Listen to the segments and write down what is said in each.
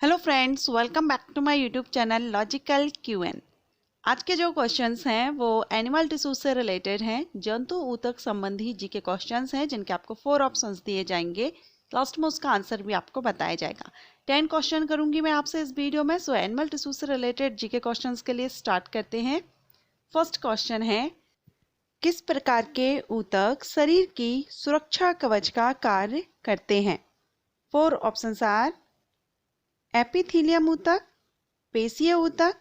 Hello friends, welcome back to my YouTube channel logical QN. आज के जो questions हैं वो एनिमल टिश्यू से रिलेटेड हैं। जंतु ऊतक संबंधी जीके क्वेश्चंस हैं जिनके आपको 4 ऑप्शंस दिए जाएंगे। लास्ट में उसका आंसर भी आपको बताया जाएगा। 10 क्वेश्चन करूंगी मैं आपसे इस वीडियो में। सो एनिमल टिश्यू से रिलेटेड जीके क्वेश्चंस के लिए स्टार्ट करते हैं। फर्स्ट क्वेश्चन है, किस प्रकार के ऊतक शरीर की सुरक्षा कवच का कार्य करते हैं? 4 ऑप्शंस आर एपिथेलियम ऊतक, पेशीय ऊतक,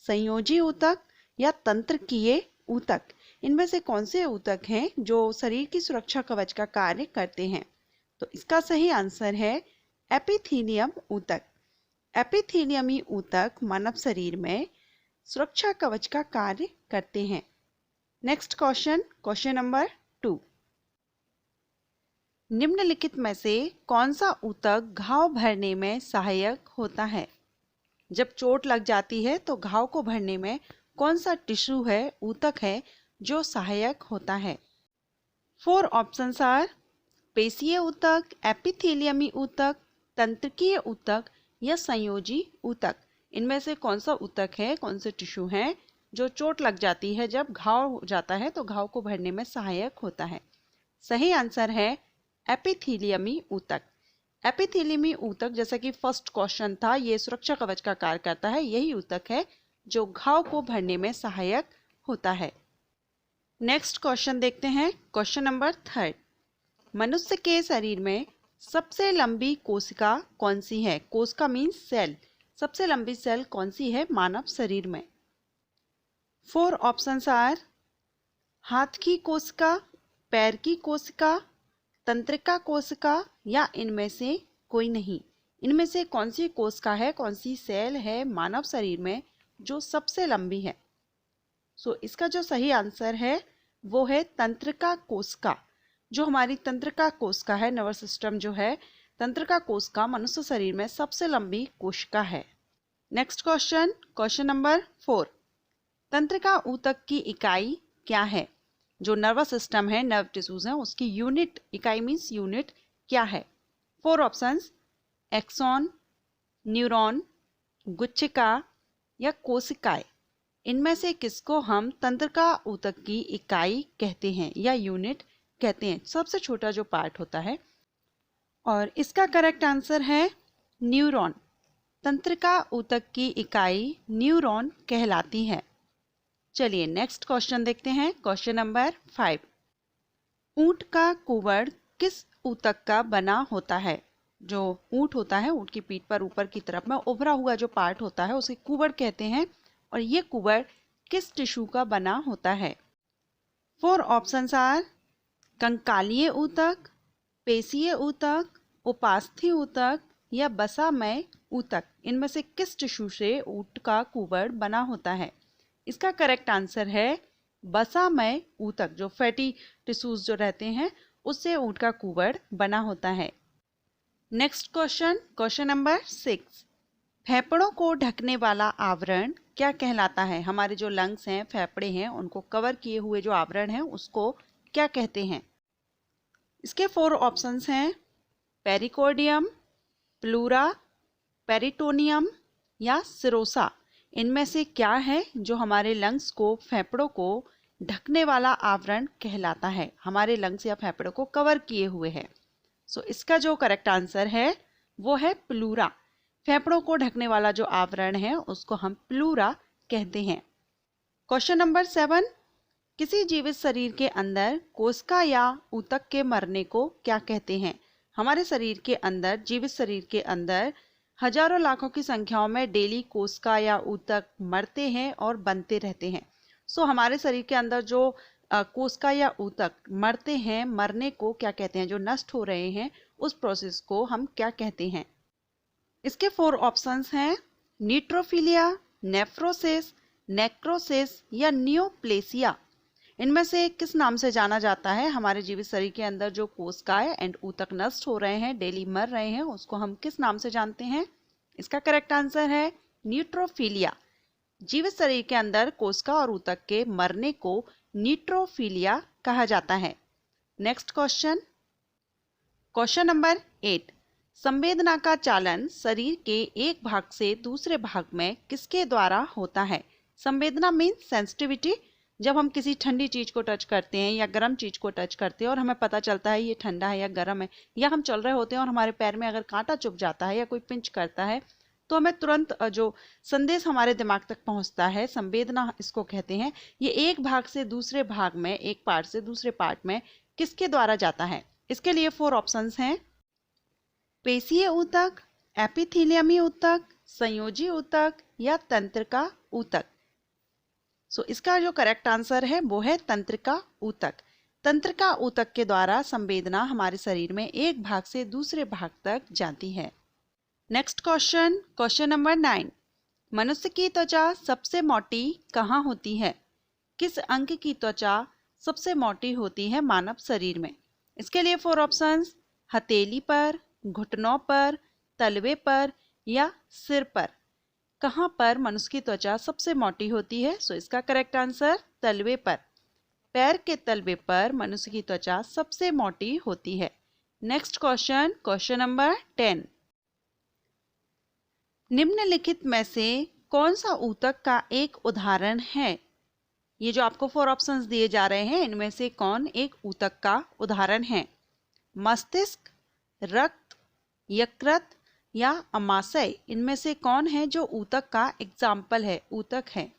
संयोजी ऊतक या तंत्रिकीय ऊतक। इनमें से कौन से ऊतक हैं जो शरीर की सुरक्षा कवच का कार्य करते हैं? तो इसका सही आंसर है एपिथेलियम ऊतक। एपिथेलियमी ऊतक मानव शरीर में सुरक्षा कवच का कार्य करते हैं। Next question, question number 2। निम्नलिखित में से कौन सा ऊतक घाव भरने में सहायक होता है? जब चोट लग जाती है तो घाव को भरने में कौन सा टिश्यू है, ऊतक है जो सहायक होता है? 4 ऑप्शंस आर पेशीय ऊतक, एपिथेलियमी ऊतक, तंत्रिकीय ऊतक या संयोजी ऊतक। इनमें से कौन सा ऊतक है, कौन से टिश्यू है जो चोट लग जाती है, जब घाव हो जाता है तो घाव को भरने में सहायक होता है? सही आंसर है एपिथेलियमी ऊतक। एपिथेलियमी ऊतक, जैसा कि फर्स्ट क्वेश्चन था, ये सुरक्षा कवच का कार्य करता है। यही ऊतक है जो घाव को भरने में सहायक होता है। नेक्स्ट क्वेश्चन देखते हैं, क्वेश्चन नंबर 3। मनुष्य के शरीर में सबसे लंबी कोशिका कौन सी है? कोशिका मीन्स सेल। सबसे लंबी सेल कौन सी है मानव शरीर में? 4 ऑप्शंस आर हाथ की कोशिका, पैर की कोशिका, तंत्रिका कोशिका या इनमें से कोई नहीं। इनमें से कौन सी कोशिका है, कौन सी सेल है मानव शरीर में जो सबसे लंबी है? इसका जो सही आंसर है वो है तंत्रिका कोशिका। जो हमारी तंत्रिका कोशिका है, नर्वस सिस्टम जो है, तंत्रिका कोशिका मनुष्य शरीर में सबसे लंबी कोशिका है। Next question, question number 4। तंत्रिका ऊतक की इकाई क्या है? जो नर्वस सिस्टम है, नर्व टिश्यूज हैं, उसकी यूनिट, इकाई मीन्स यूनिट क्या है? 4 ऑप्शंस एक्सॉन, न्यूरॉन, गुच्छिका या कोशिकाएं। इनमें से किसको हम तंत्रिका ऊतक की इकाई कहते हैं या यूनिट कहते हैं? सबसे छोटा जो पार्ट होता है। और इसका करेक्ट आंसर है न्यूरॉन। तंत्रिका ऊतक की इकाई न्यूरॉन कहलाती है। चलिए नेक्स्ट क्वेश्चन देखते हैं, क्वेश्चन नंबर 5। ऊंट का कुबड़ किस ऊतक का बना होता है? जो ऊंट होता है, ऊंट की पीठ पर ऊपर की तरफ में उभरा हुआ जो पार्ट होता है उसे कुबड़ कहते हैं। और ये कुबड़ किस टिश्यू का बना होता है? 4 ऑप्शंस आर कंकालीय ऊतक, पेशीय ऊतक, उपास्थि ऊतक या बसामय ऊतक। इनमें से किस टिश्यू से ऊंट का कुबड़ बना होता है? इसका करेक्ट आंसर है बसामय ऊतक। जो फैटी टिश्यूज जो रहते हैं उससे ऊंट का कुबड़ बना होता है। Next question, question number 6। फेफड़ों को ढकने वाला आवरण क्या कहलाता है? हमारे जो लंग्स हैं, फेफड़े हैं, उनको कवर किए हुए जो आवरण है उसको क्या कहते हैं? इसके 4 ऑप्शंस हैं पेरिकोर्डियम, प्लूरा, पेरिटोनियम या सिरोसा। इनमें से क्या है जो हमारे लंग्स को, फेफड़ों को ढकने वाला आवरण कहलाता है, हमारे लंग्स या फेफड़ों को कवर किए हुए है? इसका जो करेक्ट आंसर है वो है प्लूरा। फेफड़ों को ढकने वाला जो आवरण है उसको हम प्लूरा कहते हैं। Question number 7। किसी जीवित शरीर के अंदर कोशिका या ऊतक के मरने को क्या कहते हैं? हमारे शरीर के अंदर, जीवित शरीर के अंदर हजारों लाखों की संख्याओं में डेली कोशिका या ऊतक मरते हैं और बनते रहते हैं। हमारे शरीर के अंदर जो कोशिका या ऊतक मरते हैं, मरने को क्या कहते हैं? जो नष्ट हो रहे हैं उस प्रोसेस को हम क्या कहते हैं? इसके 4 ऑप्शंस हैं न्यूट्रोफिलिया, नेफ्रोसिस, नेक्रोसिस या नियोप्लेसिया। इनमें से किस नाम से जाना जाता है हमारे जीवित शरीर के अंदर जो कोशिकाएं एंड ऊतक नष्ट हो रहे हैं, डेली मर रहे हैं, उसको हम किस नाम से जानते हैं? इसका करेक्ट आंसर है न्यूट्रोफिलिया। जीवित शरीर के अंदर कोशिका और ऊतक के मरने को न्यूट्रोफिलिया कहा जाता है। Next question, question number 8। संवेदना का चालन शरीर के एक भाग से दूसरे भाग में किसके द्वारा होता है? संवेदना मीन्स सेंसिटिविटी। जब हम किसी ठंडी चीज को टच करते हैं या गर्म चीज को टच करते हैं और हमें पता चलता है ये ठंडा है या गर्म है, या हम चल रहे होते हैं और हमारे पैर में अगर कांटा चुभ जाता है या कोई पिंच करता है, तो हमें तुरंत जो संदेश हमारे दिमाग तक पहुंचता है, संवेदना इसको कहते हैं, ये एक भाग से दूसरे भाग में, एक पार्ट से दूसरे पार्ट में किसके द्वारा जाता है? इसके लिए 4 ऑप्शंस हैं। पेशीय ऊतक, एपिथेलियमी ऊतक, संयोजी ऊतक या तंत्रिका ऊतक। इसका जो करेक्ट आंसर है वो है तंत्रिका ऊतक। तंत्रिका ऊतक के द्वारा संवेदना हमारे शरीर में एक भाग से दूसरे भाग तक जाती है। Next question number 9। मनुष्य की त्वचा सबसे मोटी कहाँ होती है? किस अंग की त्वचा सबसे मोटी होती है मानव शरीर में? इसके लिए 4 ऑप्शंस। हथेली पर, घुटनों पर, तलवे पर या सिर पर। कहाँ पर मनुष्य की त्वचा सबसे मोटी होती है? इसका करेक्ट आंसर तलवे पर। पैर के तलवे पर मनुष्य की त्वचा सबसे मोटी होती है। Next question number 10। निम्नलिखित में से कौन सा ऊतक का एक उदाहरण है? ये जो आपको 4 ऑप्शंस दिए जा रहे हैं, इनमें से कौन एक ऊतक का उदाहरण है? मस्तिष्क, रक्त, यकृत या अमाशय, इनमें से कौन है जो ऊतक का एग्जाम्पल है, ऊतक है?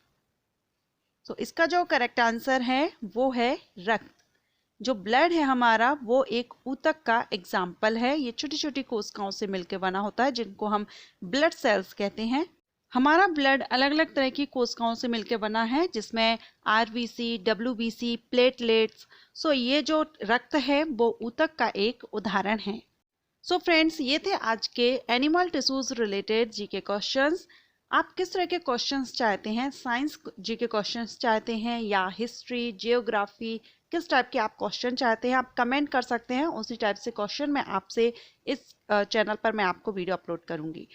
इसका जो करेक्ट आंसर है वो है रक्त। जो ब्लड है हमारा वो एक ऊतक का एग्जाम्पल है। ये छोटी छोटी कोशिकाओं से मिलकर बना होता है जिनको हम ब्लड सेल्स कहते हैं। हमारा ब्लड अलग अलग तरह की कोशिकाओं से मिलकर बना है, जिसमें आरबीसी, डब्ल्यूबीसी, प्लेटलेट्स। ये जो रक्त है वो ऊतक का एक उदाहरण है। फ्रेंड्स, ये थे आज के animal tissues related GK questions. आप किस तरह के क्वेश्चंस चाहते हैं? साइंस जीके क्वेश्चंस चाहते हैं या हिस्ट्री, जियोग्राफी, किस टाइप के आप क्वेश्चन चाहते हैं? आप कमेंट कर सकते हैं। उसी टाइप से क्वेश्चन मैं आपसे इस चैनल पर मैं आपको वीडियो अपलोड करूंगी।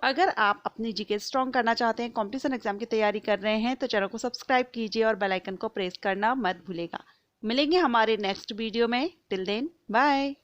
अगर आप अपनी जीके स्ट्रॉन्ग करना चाहते हैं, कॉम्पिटिशन एग्जाम की तैयारी कर रहे हैं, तो चैनल को सब्सक्राइब कीजिए और बेल आइकन को प्रेस करना मत भूलिएगा। मिलेंगे हमारे नेक्स्ट वीडियो में। Till then, bye.